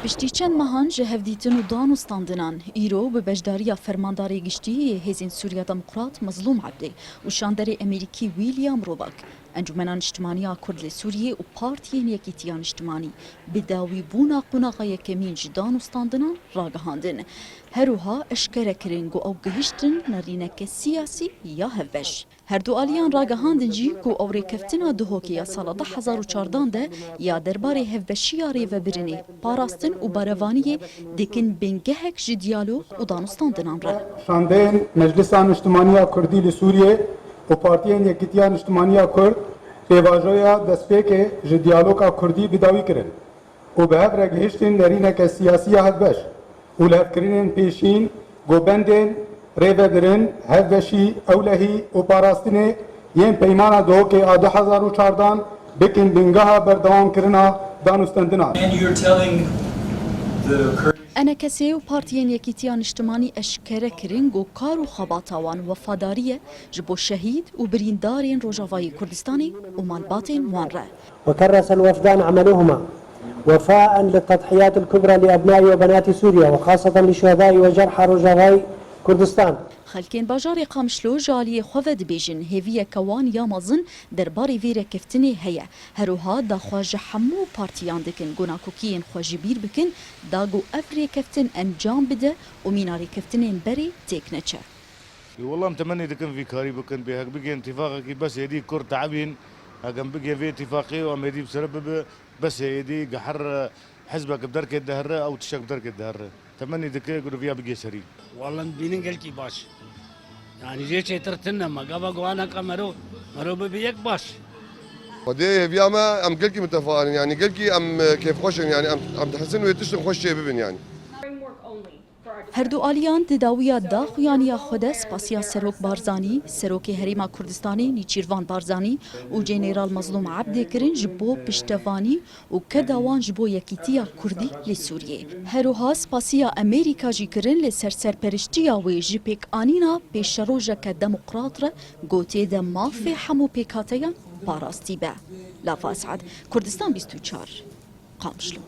پشتی چند ماهان جه هفدیتن و دان و ستاندنان ایرو به بجداری فرمانداری گشتی هزین سوریا دموکرات مظلوم عبده و شاندر امریکی ویلیام روباک انجمنان اجتماعی کرد لسوریه و پارتیین یکیتیان اجتماعی بداوی بونا قناقای کمین جدان و ستاندنان راگهاندن هروها اشکره کرنگو او گهشتن نرینک سیاسی یا هفبش هر دو آلیان راگهاندن جی گو او ریکفتنا دهوکی یا سال 2014 ده یا درباره هفبشی ریو برنی پاراستن و باروانی دکن بنگهک جی دیالوگ و دانستاندنان را شاندن مجلسان اجتماعی کردی لسوریه و پارتیین یکیتیان اجتماعی کرد پیواجویا دسپیک جی دیالوگا کردی بداوی کرن و به هفره گهشتن نرینک سیاسی هفبش و لفکرین پیشین گوبندن ریو برن هفبشی اولهی و پاراستن ین پیمان دو که 2014 بکن بنگاه بردوام کرنا دانستندنا أنا كسي وبارتيين يكيتيان اجتماعي أشكره كرين جو كارو خباطاوان وفادارية جبو شهيد وبريندارين روجافاي كردستاني ومالباتين وانرا وكرس الوفدان عملهما وفاء للتضحيات الكبرى لأبناء وبنات سوريا وخاصة لشهداء وجرحى روجافاي كردستان خلكين باجاري قامشلو جالي خوفد بيجن هيفيا كوان يا مازن درباري فيرا كفتني هيا هروها دا خواج حمو بارتيان دكن گونا كوكين خواج بير بكن داغو افري كفتن انجام بده وميناري كفتنين بري تيكنتشا والله متمني دكن في كاري بكن بهك بقي اتفاقك بس يدي كور تعبين هكم بقي في اتفاقي وام يدي بسبب بس يدي قحر حزبك بدرك الدهر او تشك بدرك الدهر تمني دكي يقولوا فيها بقي سري والله بينين قلكي باش يعني جيش ترتنا ما قبا قوانا قمرو مرو ببيك باش ودي بياما ام قلكي متفائلين يعني قلكي ام كيف خوش يعني ام تحسن ويتشتم خوش شيء ببن يعني هردو آلیان دداویا داخویانی خود سپاسیا سروک بارزانی سروک هریما کردستانی نیچیروان بارزانی و جنرال مظلوم عبد کرن جبو پشتوانی و کداوان جبو یکیتیا کردی لسوریه هروها سپاسیا امریکا جی کرن لسر سرپرشتیا و جپیک آنینا پیشروجه که دموقراط را گوته ده مافی حمو پیکاتیان پاراستی به لافا اسعد کردستان 24 قامشلو